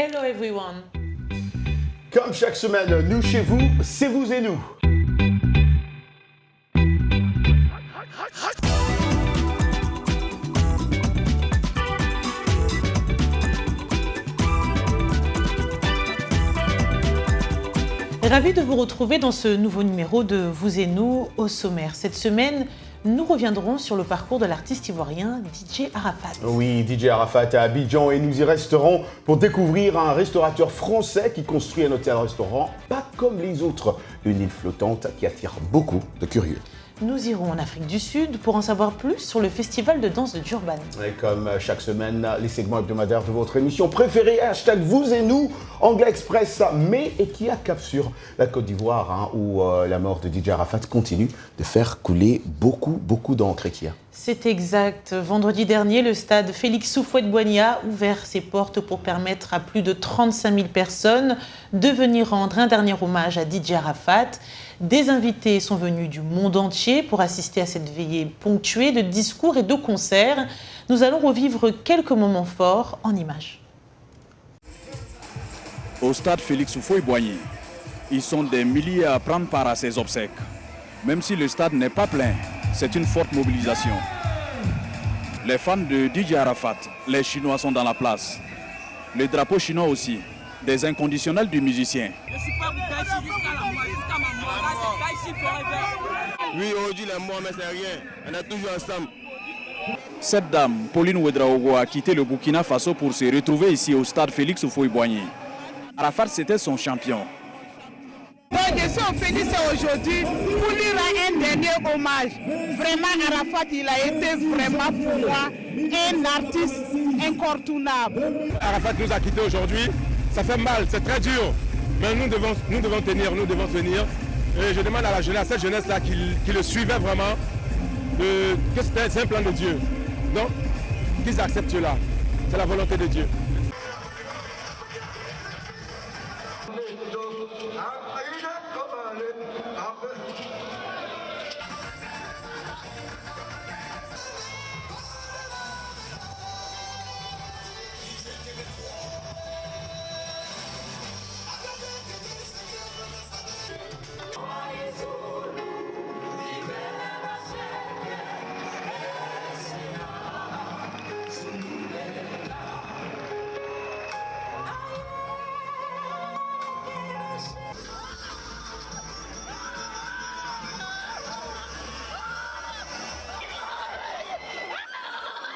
Hello everyone. Comme chaque semaine, nous chez vous, c'est vous et nous. Ravi de vous retrouver dans ce nouveau numéro de Vous et nous au sommaire. Cette semaine, nous reviendrons sur le parcours de l'artiste ivoirien DJ Arafat. Oui, DJ Arafat à Abidjan, et nous y resterons pour découvrir un restaurateur français qui construit un hôtel-restaurant pas comme les autres. Une île flottante qui attire beaucoup de curieux. Nous irons en Afrique du Sud pour en savoir plus sur le festival de danse de Durban. Et comme chaque semaine, les segments hebdomadaires de votre émission préférée, hashtag Vous et nous, Anglais Express, mais et qui a cap sur la Côte d'Ivoire, où la mort de DJ Arafat continue de faire couler beaucoup d'encre. C'est exact. Vendredi dernier, le stade Félix Houphouët-Boigny a ouvert ses portes pour permettre à plus de 35 000 personnes de venir rendre un dernier hommage à DJ Arafat. Des invités sont venus du monde entier pour assister à cette veillée ponctuée de discours et de concerts. Nous allons revivre quelques moments forts en images. Au stade Félix Houphouët-Boigny, ils sont des milliers à prendre part à ces obsèques. Même si le stade n'est pas plein, c'est une forte mobilisation. Les fans de DJ Arafat, les Chinois sont dans la place. Le drapeau chinois aussi, des inconditionnels du musicien. Je ne suis pas Gaïchi jusqu'à la mort, jusqu'à ma mort. Là, c'est Gaïchi forever. Oui, aujourd'hui, la mort, mais c'est rien. On est toujours ensemble. Cette dame, Pauline Ouedraogo, a quitté le Burkina Faso pour se retrouver ici au stade Félix Houphouët-Boigny. Arafat, c'était son champion. Donc je suis au Félix aujourd'hui pour lui rendre un dernier hommage. Vraiment, Arafat, il a été vraiment pour moi un artiste incontournable. Arafat nous a quittés aujourd'hui. Ça fait mal, c'est très dur. Mais nous devons tenir. Et je demande à la jeunesse, à cette jeunesse-là qui le suivait vraiment, que c'est un plan de Dieu. Donc, qu'ils acceptent cela. C'est la volonté de Dieu.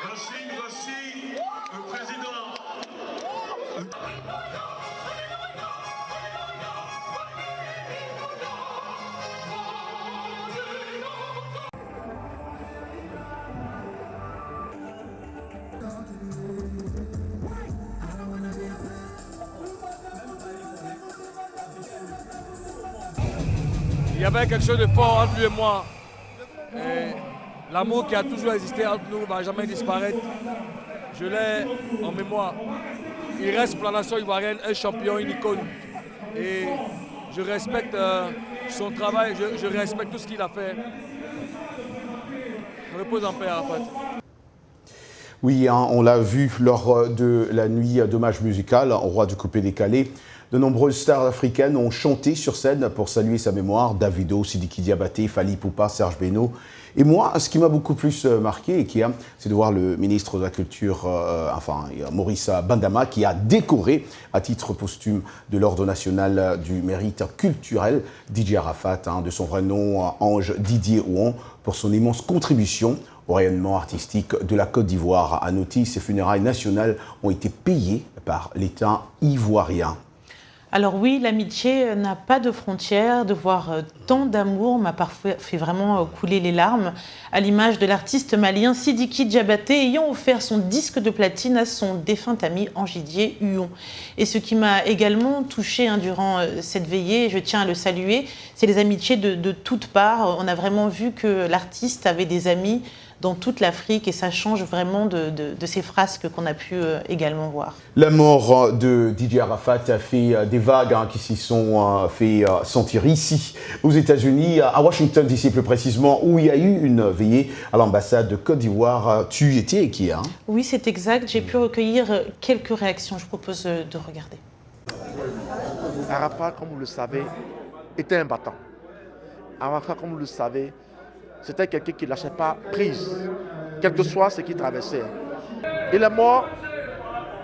Voici le président. Il y avait quelque chose de fort entre lui et moi. L'amour qui a toujours existé entre nous ne va jamais disparaître. Je l'ai en mémoire. Il reste pour la nation ivoirienne un champion, une icône. Et je respecte son travail, je respecte tout ce qu'il a fait. Repose en paix, Arafat. Oui, on l'a vu lors de la nuit d'hommage musical au roi du coupé-décalé. De nombreuses stars africaines ont chanté sur scène pour saluer sa mémoire. Davido, Sidiki Diabaté, Fally Ipupa, Serge Beno. Et moi, ce qui m'a beaucoup plus marqué, c'est de voir le ministre de la Culture, Maurice Bandama, qui a décoré à titre posthume de l'Ordre national du mérite culturel DJ Arafat, de son vrai nom Ange Didier Ouan, pour son immense contribution au rayonnement artistique de la Côte d'Ivoire. À noter, ces funérailles nationales ont été payées par l'État ivoirien. Alors oui, l'amitié n'a pas de frontières. De voir tant d'amour m'a parfois fait vraiment couler les larmes, à l'image de l'artiste malien Sidiki Diabaté ayant offert son disque de platine à son défunt ami Angidier Huon. Et ce qui m'a également touchée durant cette veillée, je tiens à le saluer, c'est les amitiés de toutes parts. On a vraiment vu que l'artiste avait des amis dans toute l'Afrique et ça change vraiment de ces frasques qu'on a pu également voir. La mort de Didier Arafat a fait des vagues qui s'y sont fait sentir ici, aux États-Unis, à Washington DC plus précisément, où il y a eu une veillée à l'ambassade de Côte d'Ivoire. Tu étais qui hein? Oui, c'est exact. J'ai pu recueillir quelques réactions. Je propose de regarder. Arafat, comme vous le savez, était un battant. Arafat, comme vous le savez, c'était quelqu'un qui ne lâchait pas prise, quel que soit ce qu'il traversait. Il est mort,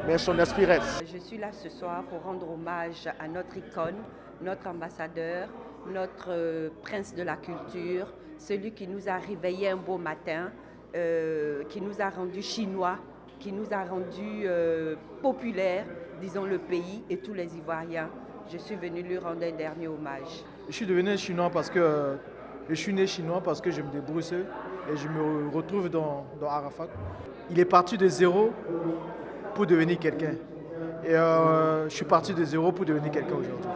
mais son esprit reste. Je suis là ce soir pour rendre hommage à notre icône, notre ambassadeur, notre prince de la culture, celui qui nous a réveillés un beau matin, qui nous a rendus chinois, qui nous a rendus populaires, disons le pays et tous les Ivoiriens. Je suis venue lui rendre un dernier hommage. Je suis devenu chinois parce que je suis né chinois parce que je me débrouille seul et je me retrouve dans Arafat. Il est parti de zéro pour devenir quelqu'un. Et je suis parti de zéro pour devenir quelqu'un aujourd'hui.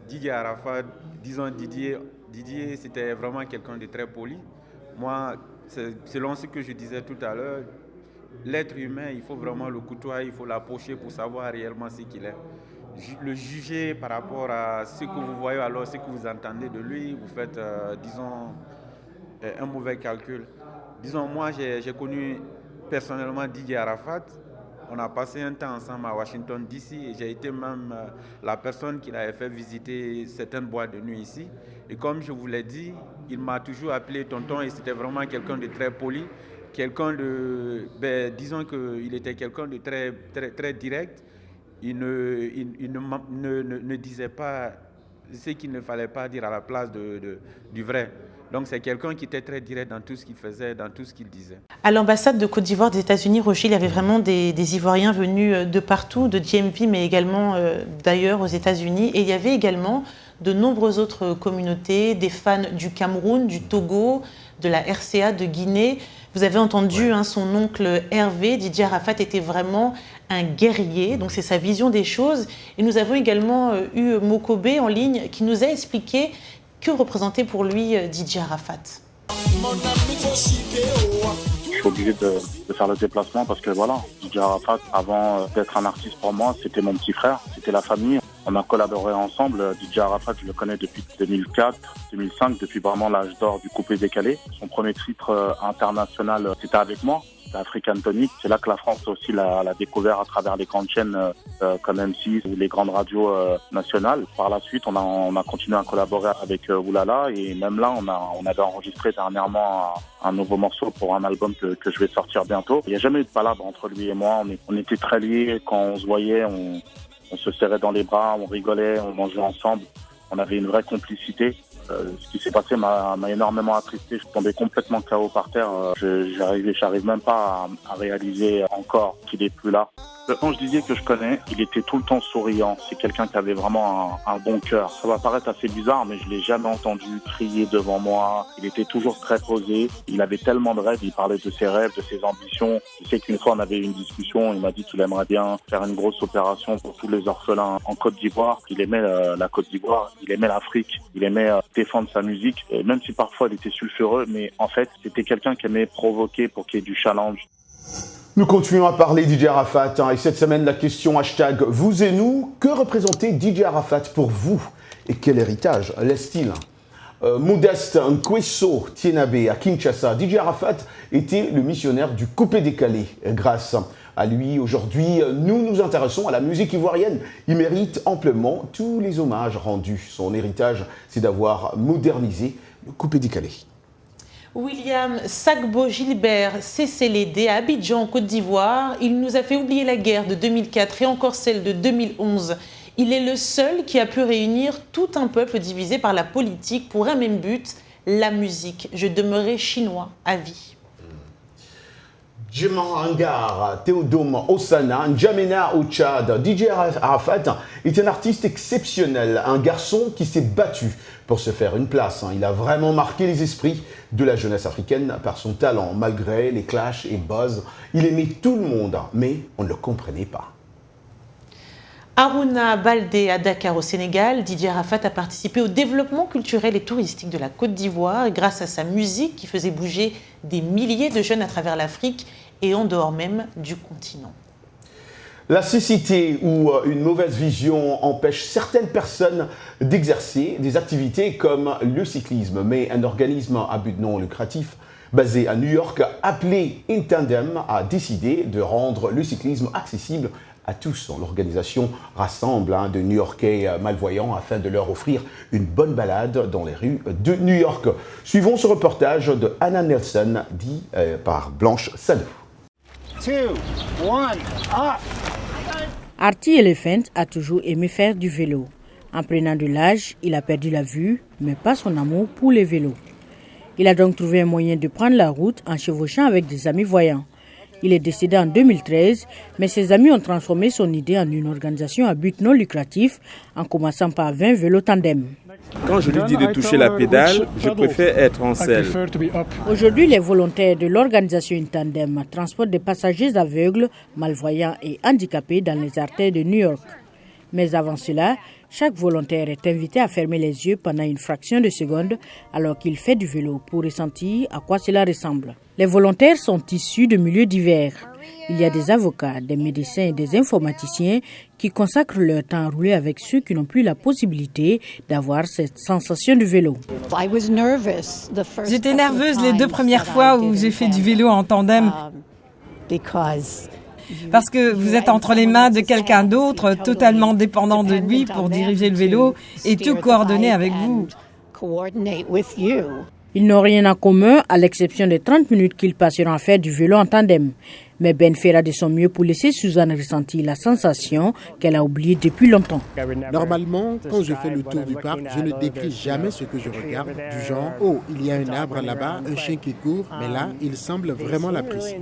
Didier Arafat, disons Didier c'était vraiment quelqu'un de très poli. Moi, selon ce que je disais tout à l'heure, l'être humain, il faut vraiment le côtoyer, il faut l'approcher pour savoir réellement ce qu'il est. Le juger par rapport à ce que vous voyez, alors ce que vous entendez de lui, vous faites, disons, un mauvais calcul. Disons, moi, j'ai connu personnellement Didier Arafat. On a passé un temps ensemble à Washington DC et j'ai été même la personne qui l'avait fait visiter certaines boîtes de nuit ici. Et comme je vous l'ai dit, il m'a toujours appelé tonton et c'était vraiment quelqu'un de très poli. Quelqu'un de, disons qu'il était quelqu'un de très, très, très direct. Il ne disait pas ce qu'il ne fallait pas dire à la place du vrai. Donc c'est quelqu'un qui était très direct dans tout ce qu'il faisait, dans tout ce qu'il disait. À l'ambassade de Côte d'Ivoire des États-Unis, Roger, il y avait vraiment des Ivoiriens venus de partout, de DMV, mais également d'ailleurs aux États-Unis. Et il y avait également de nombreuses autres communautés, des fans du Cameroun, du Togo, de la RCA, de Guinée. Vous avez entendu son oncle Hervé, Didier Arafat était vraiment un guerrier, donc c'est sa vision des choses. Et nous avons également eu Mokobé en ligne qui nous a expliqué que représentait pour lui Didier Arafat. Je suis obligé de faire le déplacement parce que voilà, Didier Arafat, avant d'être un artiste pour moi, c'était mon petit frère, c'était la famille. On a collaboré ensemble. Didier Arafat, je le connais depuis 2004, 2005, depuis vraiment l'âge d'or du coupé-décalé. Son premier titre international, c'était avec moi, c'était African Tonic. C'est là que la France aussi l'a découvert à travers les grandes chaînes comme M6 ou les grandes radios nationales. Par la suite, on a continué à collaborer avec Oulala et même là, on avait enregistré dernièrement un nouveau morceau pour un album que je vais sortir bientôt. Il n'y a jamais eu de palabre entre lui et moi. On était très liés. Quand on se voyait, on se serrait dans les bras, on rigolait, on mangeait ensemble. On avait une vraie complicité. Ce qui s'est passé m'a énormément attristé. Je suis tombé complètement KO par terre. J'arrive même pas à réaliser encore qu'il est plus là. Le Ange Didier que je connais, il était tout le temps souriant. C'est quelqu'un qui avait vraiment un bon cœur. Ça va paraître assez bizarre, mais je l'ai jamais entendu crier devant moi. Il était toujours très posé. Il avait tellement de rêves. Il parlait de ses rêves, de ses ambitions. Je sais qu'une fois, on avait eu une discussion. Il m'a dit qu'il aimerait bien faire une grosse opération pour tous les orphelins en Côte d'Ivoire. Il aimait la Côte d'Ivoire. Il aimait l'Afrique. Il aimait défendre sa musique. Et même si parfois il était sulfureux, mais en fait, c'était quelqu'un qui aimait provoquer pour qu'il y ait du challenge. Nous continuons à parler Didier Arafat et cette semaine la question hashtag vous et nous, que représentait Didier Arafat pour vous et quel héritage laisse-t-il? Modeste Nkweso Tienabe à Kinshasa, Didier Arafat était le missionnaire du coupé-décalé. Grâce à lui, aujourd'hui, nous nous intéressons à la musique ivoirienne. Il mérite amplement tous les hommages rendus. Son héritage, c'est d'avoir modernisé le coupé-décalé. William Sagbo Gilbert Cécélédé à Abidjan, en Côte d'Ivoire. Il nous a fait oublier la guerre de 2004 et encore celle de 2011. Il est le seul qui a pu réunir tout un peuple divisé par la politique pour un même but, la musique. Je demeurai chinois à vie. Djemangar Théodome Osana, N'Djamena au Tchad. Didier Arafat est un artiste exceptionnel, un garçon qui s'est battu pour se faire une place. Il a vraiment marqué les esprits de la jeunesse africaine par son talent. Malgré les clashs et buzz, il aimait tout le monde, mais on ne le comprenait pas. Harouna Baldé à Dakar au Sénégal, Didier Arafat a participé au développement culturel et touristique de la Côte d'Ivoire grâce à sa musique qui faisait bouger des milliers de jeunes à travers l'Afrique et en dehors même du continent. La cécité ou une mauvaise vision empêche certaines personnes d'exercer des activités comme le cyclisme. Mais un organisme à but non lucratif basé à New York, appelé Intandem, a décidé de rendre le cyclisme accessible à tous. L'organisation rassemble de New-Yorkais malvoyants afin de leur offrir une bonne balade dans les rues de New York. Suivons ce reportage de Anna Nelson, dit par Blanche Sadou. 2, 1, up. Artie Elephant a toujours aimé faire du vélo. En prenant de l'âge, il a perdu la vue, mais pas son amour pour les vélos. Il a donc trouvé un moyen de prendre la route en chevauchant avec des amis voyants. Il est décédé en 2013, mais ses amis ont transformé son idée en une organisation à but non lucratif en commençant par 20 vélos tandem. Quand je lui dis de toucher la pédale, je préfère être en selle. Aujourd'hui, les volontaires de l'organisation Intandem transportent des passagers aveugles, malvoyants et handicapés dans les artères de New York. Mais avant cela, chaque volontaire est invité à fermer les yeux pendant une fraction de seconde alors qu'il fait du vélo pour ressentir à quoi cela ressemble. Les volontaires sont issus de milieux divers. Il y a des avocats, des médecins et des informaticiens qui consacrent leur temps à rouler avec ceux qui n'ont plus la possibilité d'avoir cette sensation de vélo. J'étais nerveuse les 2 premières fois où j'ai fait du vélo en tandem. Parce que vous êtes entre les mains de quelqu'un d'autre, totalement dépendant de lui pour diriger le vélo et tout coordonner avec vous. Ils n'ont rien en commun, à l'exception des 30 minutes qu'ils passeront à faire du vélo en tandem. Mais Ben fera de son mieux pour laisser Suzanne ressentir la sensation qu'elle a oubliée depuis longtemps. Normalement, quand je fais le tour du parc, je ne décris jamais ce que je regarde, du genre « Oh, il y a un arbre là-bas, un chien qui court », mais là, il semble vraiment l'apprécier.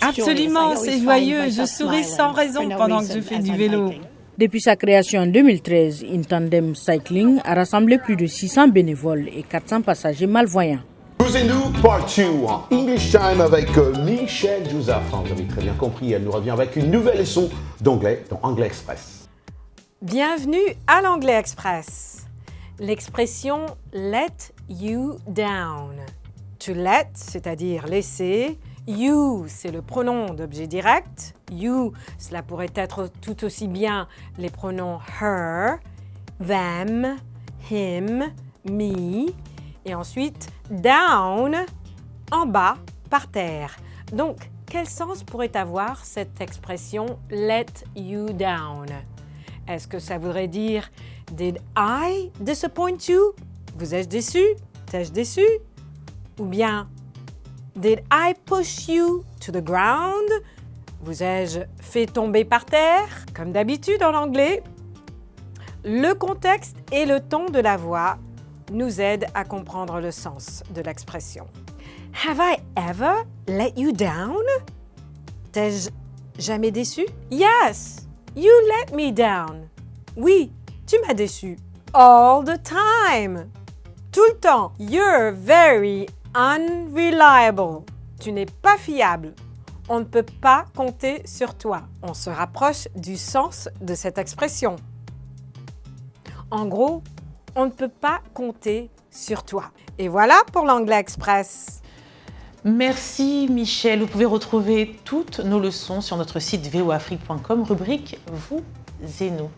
Absolument, c'est joyeux. Je souris sans raison pendant que je fais du vélo. Depuis sa création en 2013, Intandem Cycling a rassemblé plus de 600 bénévoles et 400 passagers malvoyants. Nous, part 2 en English Time avec Michel Joseph. Vous avez très bien compris, elle nous revient avec une nouvelle leçon d'anglais dans Anglais Express. Bienvenue à l'Anglais Express. L'expression « let you down ». To let, c'est-à-dire laisser. You, c'est le pronom d'objet direct. You, cela pourrait être tout aussi bien les pronoms her, them, him, me. Et ensuite, down, en bas, par terre. Donc, quel sens pourrait avoir cette expression « let you down » ? Est-ce que ça voudrait dire « did I disappoint you » ? Vous ai-je déçu ? T'ai-je déçu ? Ou bien « did I push you to the ground » ? Vous ai-je fait tomber par terre ? Comme d'habitude en anglais, le contexte et le ton de la voix nous aident à comprendre le sens de l'expression. Have I ever let you down? T'ai-je jamais déçu? Yes, you let me down. Oui, tu m'as déçu. All the time. Tout le temps. You're very unreliable. Tu n'es pas fiable. On ne peut pas compter sur toi. On se rapproche du sens de cette expression. En gros, on ne peut pas compter sur toi. Et voilà pour l'Anglais Express. Merci Michel. Vous pouvez retrouver toutes nos leçons sur notre site voafrique.com, rubrique Vous et nous.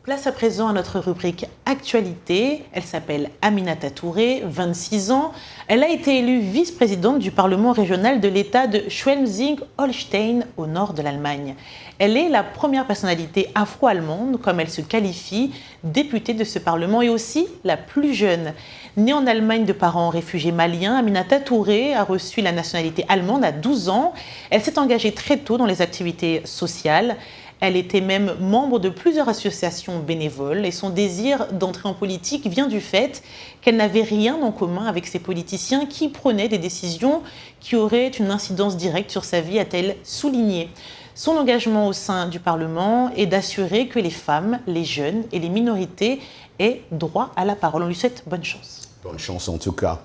Place à présent à notre rubrique Actualité. Elle s'appelle Aminata Touré, 26 ans. Elle a été élue vice-présidente du Parlement régional de l'État de Schleswig-Holstein, au nord de l'Allemagne. Elle est la première personnalité afro-allemande, comme elle se qualifie, députée de ce Parlement et aussi la plus jeune. Née en Allemagne de parents réfugiés maliens, Aminata Touré a reçu la nationalité allemande à 12 ans. Elle s'est engagée très tôt dans les activités sociales. Elle était même membre de plusieurs associations bénévoles et son désir d'entrer en politique vient du fait qu'elle n'avait rien en commun avec ces politiciens qui prenaient des décisions qui auraient une incidence directe sur sa vie, a-t-elle souligné. Son engagement au sein du Parlement est d'assurer que les femmes, les jeunes et les minorités aient droit à la parole. On lui souhaite bonne chance. Bonne chance en tout cas.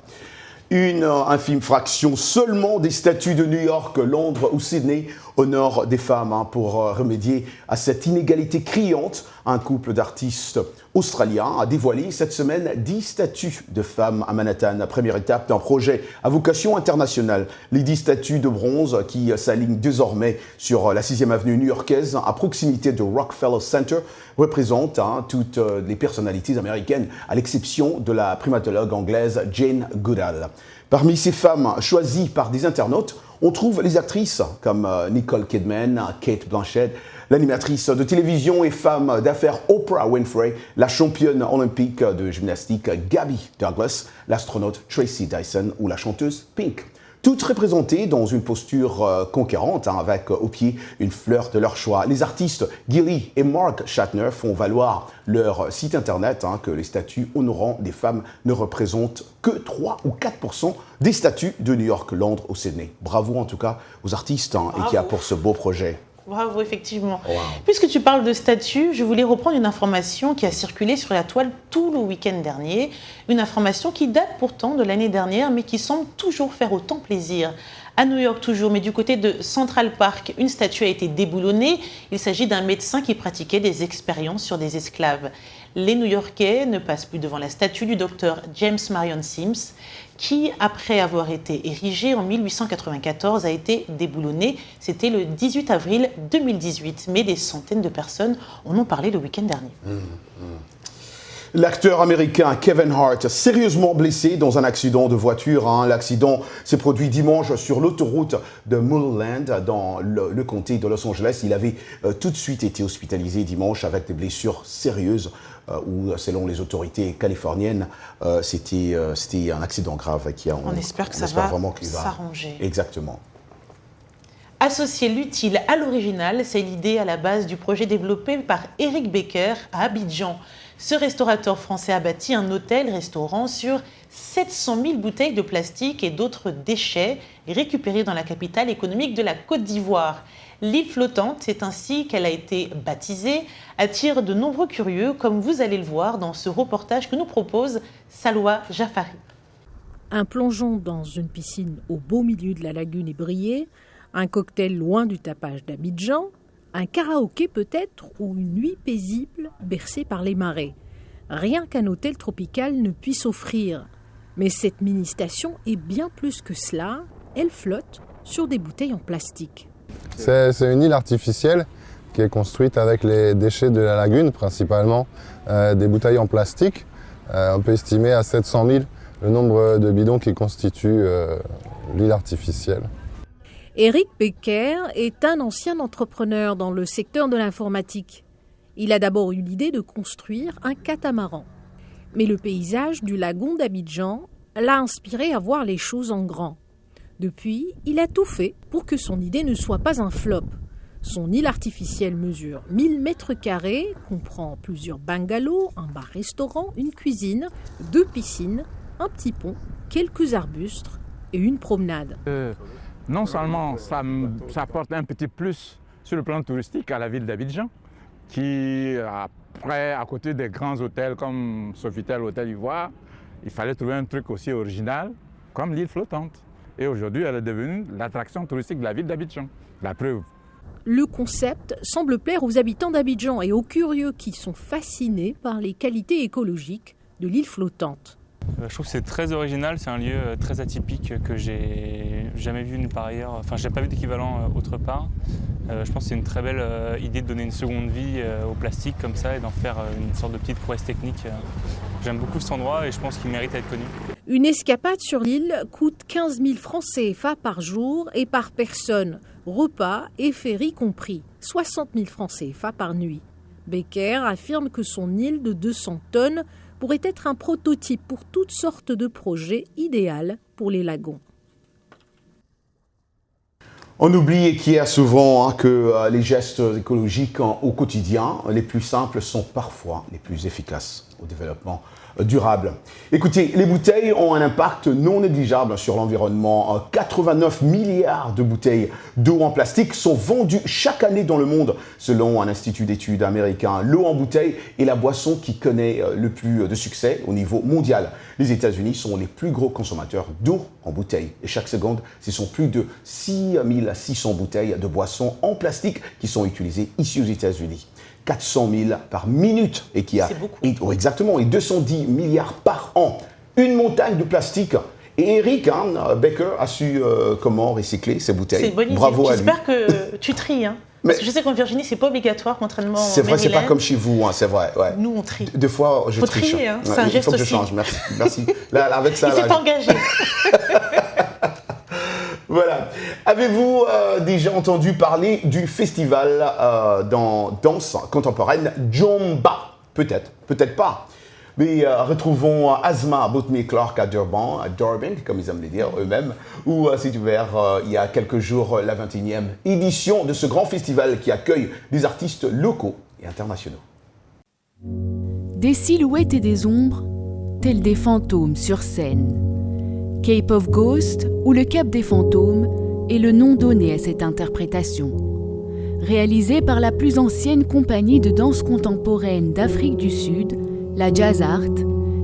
Une infime fraction seulement des statues de New York, Londres ou Sydney au nord des femmes. Pour remédier à cette inégalité criante, un couple d'artistes australiens a dévoilé cette semaine 10 statues de femmes à Manhattan. Première étape d'un projet à vocation internationale. Les 10 statues de bronze qui s'alignent désormais sur la 6e avenue new-yorkaise à proximité de Rockefeller Center représentent toutes les personnalités américaines à l'exception de la primatologue anglaise Jane Goodall. Parmi ces femmes choisies par des internautes, on trouve les actrices comme Nicole Kidman, Kate Blanchett, l'animatrice de télévision et femme d'affaires Oprah Winfrey, la championne olympique de gymnastique Gabby Douglas, l'astronaute Tracy Dyson ou la chanteuse Pink. Toutes représentées dans une posture conquérante, avec au pied une fleur de leur choix. Les artistes Gilly et Mark Shatner font valoir leur site internet que les statues honorant des femmes ne représentent que 3 ou 4% des statues de New York, Londres ou Sydney. Bravo en tout cas aux artistes et qui a pour ce beau projet. Bravo, effectivement. Wow. Puisque tu parles de statues, je voulais reprendre une information qui a circulé sur la toile tout le week-end dernier. Une information qui date pourtant de l'année dernière, mais qui semble toujours faire autant plaisir. À New York toujours, mais du côté de Central Park, une statue a été déboulonnée. Il s'agit d'un médecin qui pratiquait des expériences sur des esclaves. Les New-Yorkais ne passent plus devant la statue du docteur James Marion Sims, qui, après avoir été érigée en 1894, a été déboulonnée. C'était le 18 avril 2018, mais des centaines de personnes en ont parlé le week-end dernier. L'acteur américain Kevin Hart, sérieusement blessé dans un accident de voiture. L'accident s'est produit dimanche sur l'autoroute de Mulholland dans le comté de Los Angeles. Il avait tout de suite été hospitalisé dimanche avec des blessures sérieuses où, selon les autorités californiennes, c'était un accident grave. On espère que ça va s'arranger. Exactement. Associer l'utile à l'original, c'est l'idée à la base du projet développé par Eric Becker à Abidjan. Ce restaurateur français a bâti un hôtel-restaurant sur 700 000 bouteilles de plastique et d'autres déchets récupérés dans la capitale économique de la Côte d'Ivoire. L'île flottante, c'est ainsi qu'elle a été baptisée, attire de nombreux curieux, comme vous allez le voir dans ce reportage que nous propose Salwa Jafari. Un plongeon dans une piscine au beau milieu de la lagune ébriée, un cocktail loin du tapage d'Abidjan, un karaoké peut-être ou une nuit paisible bercée par les marées. Rien qu'un hôtel tropical ne puisse offrir. Mais cette mini-station est bien plus que cela. Elle flotte sur des bouteilles en plastique. C'est une île artificielle qui est construite avec les déchets de la lagune, principalement des bouteilles en plastique. On peut estimer à 700 000 le nombre de bidons qui constituent l'île artificielle. Eric Becker est un ancien entrepreneur dans le secteur de l'informatique. Il a d'abord eu l'idée de construire un catamaran. Mais le paysage du lagon d'Abidjan l'a inspiré à voir les choses en grand. Depuis, il a tout fait pour que son idée ne soit pas un flop. Son île artificielle mesure 1000 mètres carrés, comprend plusieurs bungalows, un bar-restaurant, une cuisine, 2 piscines, un petit pont, quelques arbustes et une promenade. Non seulement ça apporte un petit plus sur le plan touristique à la ville d'Abidjan, qui, après, à côté des grands hôtels comme Sofitel, Hôtel Ivoire, il fallait trouver un truc aussi original comme l'île flottante. Et aujourd'hui, elle est devenue l'attraction touristique de la ville d'Abidjan. La preuve. Le concept semble plaire aux habitants d'Abidjan et aux curieux qui sont fascinés par les qualités écologiques de l'île flottante. Je trouve que c'est très original, c'est un lieu très atypique que j'ai jamais vu nulle part ailleurs. Enfin, j'ai pas vu d'équivalent autre part. Je pense que c'est une très belle idée de donner une seconde vie au plastique comme ça et d'en faire une sorte de petite prouesse technique. J'aime beaucoup cet endroit et je pense qu'il mérite d'être connu. Une escapade sur l'île coûte 15 000 francs CFA par jour et par personne, repas et ferry compris, 60 000 francs CFA par nuit. Becker affirme que son île de 200 tonnes pourrait être un prototype pour toutes sortes de projets idéal pour les lagons. On oublie qu'il y a souvent que les gestes écologiques au quotidien, les plus simples, sont parfois les plus efficaces. au développement durable. Écoutez, les bouteilles ont un impact non négligeable sur l'environnement. 89 milliards de bouteilles d'eau en plastique sont vendues chaque année dans le monde, selon un institut d'études américain. L'eau en bouteille est la boisson qui connaît le plus de succès au niveau mondial. Les États-Unis sont les plus gros consommateurs d'eau en bouteille. Et chaque seconde, ce sont plus de 6600 bouteilles de boissons en plastique qui sont utilisées ici aux États-Unis. 400 000 par minute et qui a exactement et 210 milliards par an. Une montagne de plastique. Et Eric Becker a su comment recycler ces bouteilles. C'est bonne idée. Bravo à lui. J'espère que tu tries. Parce que je sais qu'en Virginie, c'est pas obligatoire, contrairement à C'est vrai, c'est pas comme chez vous, c'est vrai. Ouais. Nous, on trie. Des fois, je triche. Trier, c'est un geste il faut que je aussi. change. Merci. Là, avec ça, il s'est engagé. Voilà. Avez-vous déjà entendu parler du festival dans danse contemporaine Jomba? Peut-être, peut-être pas. Mais retrouvons Asma Boutmy-Clark à Durban, comme ils aiment le dire eux-mêmes, où s'est ouvert il y a quelques jours la 21e édition de ce grand festival qui accueille des artistes locaux et internationaux. Des silhouettes et des ombres, tels des fantômes sur scène. Cape of Ghosts, ou le Cap des Fantômes, est le nom donné à cette interprétation. Réalisée par la plus ancienne compagnie de danse contemporaine d'Afrique du Sud, la Jazz Art,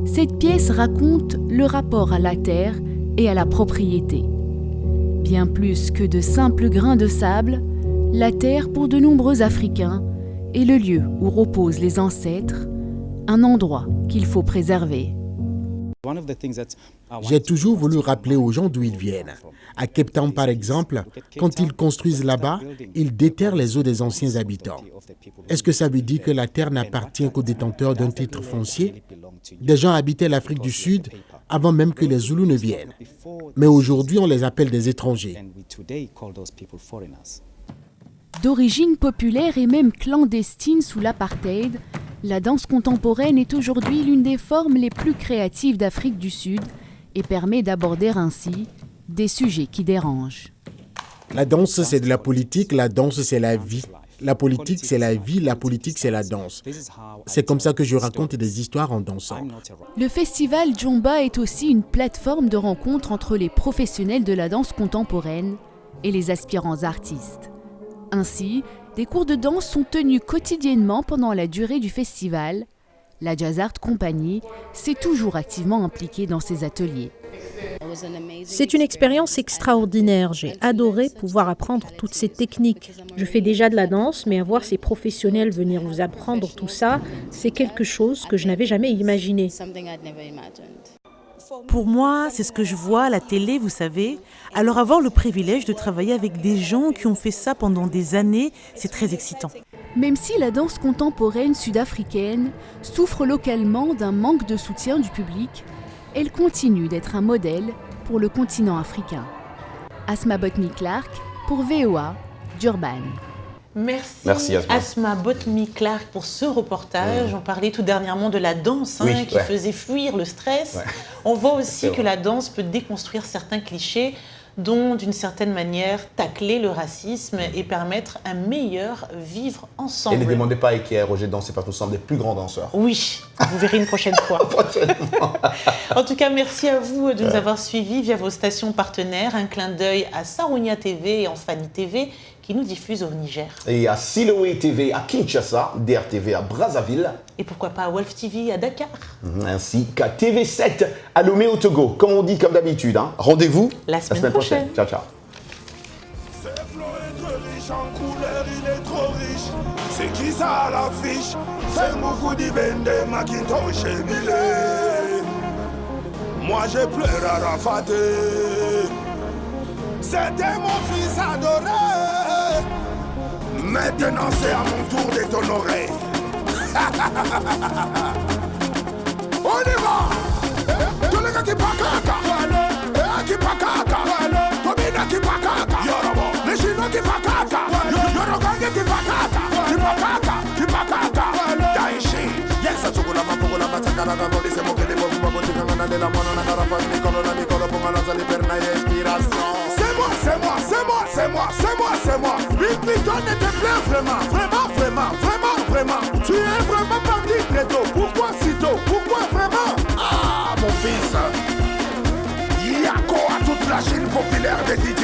cette pièce raconte le rapport à la terre et à la propriété. Bien plus que de simples grains de sable, la terre pour de nombreux Africains est le lieu où reposent les ancêtres, un endroit qu'il faut préserver. J'ai toujours voulu rappeler aux gens d'où ils viennent. À Cape Town, par exemple, quand ils construisent là-bas, ils déterrent les eaux des anciens habitants. Est-ce que ça veut dire que la terre n'appartient qu'aux détenteurs d'un titre foncier? Des gens habitaient l'Afrique du Sud avant même que les Zoulous ne viennent. Mais aujourd'hui, on les appelle des étrangers. D'origine populaire et même clandestine sous l'apartheid, la danse contemporaine est aujourd'hui l'une des formes les plus créatives d'Afrique du Sud et permet d'aborder ainsi des sujets qui dérangent. La danse, c'est de la politique, la danse, c'est la vie. La politique, c'est la vie, la politique, c'est la danse. C'est comme ça que je raconte des histoires en dansant. Le festival Jomba est aussi une plateforme de rencontre entre les professionnels de la danse contemporaine et les aspirants artistes. Ainsi, des cours de danse sont tenus quotidiennement pendant la durée du festival. La Jazz Art Company s'est toujours activement impliquée dans ces ateliers. C'est une expérience extraordinaire. J'ai adoré pouvoir apprendre toutes ces techniques. Je fais déjà de la danse, mais avoir ces professionnels venir vous apprendre tout ça, c'est quelque chose que je n'avais jamais imaginé. Pour moi, c'est ce que je vois à la télé, vous savez. Alors avoir le privilège de travailler avec des gens qui ont fait ça pendant des années, c'est très excitant. Même si la danse contemporaine sud-africaine souffre localement d'un manque de soutien du public, elle continue d'être un modèle pour le continent africain. Asma Boutmy-Clark pour VOA, Durban. Merci Asma Boutmy-Clark pour ce reportage. On parlait tout dernièrement de la danse qui faisait fuir le stress. On voit aussi que la danse peut déconstruire certains clichés, dont d'une certaine manière tacler le racisme et permettre un meilleur vivre ensemble. Et ne demandez pas à Ike et Roger de danser parce que nous sommes des plus grands danseurs. Oui, vous verrez une prochaine fois. En tout cas, merci à vous de nous avoir suivis via vos stations partenaires. Un clin d'œil à Sarounia TV et Enfani TV qui nous diffusent au Niger. Et à Siloé TV à Kinshasa, DRTV à Brazzaville. Et pourquoi pas à Wolf TV à Dakar. Ainsi qu'à TV7 à Lomé au Togo. Comme on dit comme d'habitude, Rendez-vous la semaine prochaine. Ciao, ciao. C'est qui ça à l'affiche? C'est beaucoup d'Ibende, Macintosh et Millet. Moi j'ai pleuré à Rafaté. C'était mon fils adoré. Maintenant c'est à mon tour d'être honoré. On y va. Tous les gars qui pakaka. Qui pakaka. Tomina qui pakaka. Les Chinois qui pakaka. Yorogange qui pakaka. Qui pakaka. Qui pakaka. Daishi. Yes, à Chocola, Mapola, Matakala, Voli, c'est mon que les mots, Mabotina, de la Mona, Nagarafa, Nicola, Nicola, Pomala, Zaliperna, inspiration. C'est moi, c'est moi, c'est moi, c'est moi, c'est moi, c'est moi. Bill Clinton était plein, vraiment, vraiment, vraiment, vraiment, vraiment. Tu es vraiment parti très tôt. Pourquoi si tôt? Et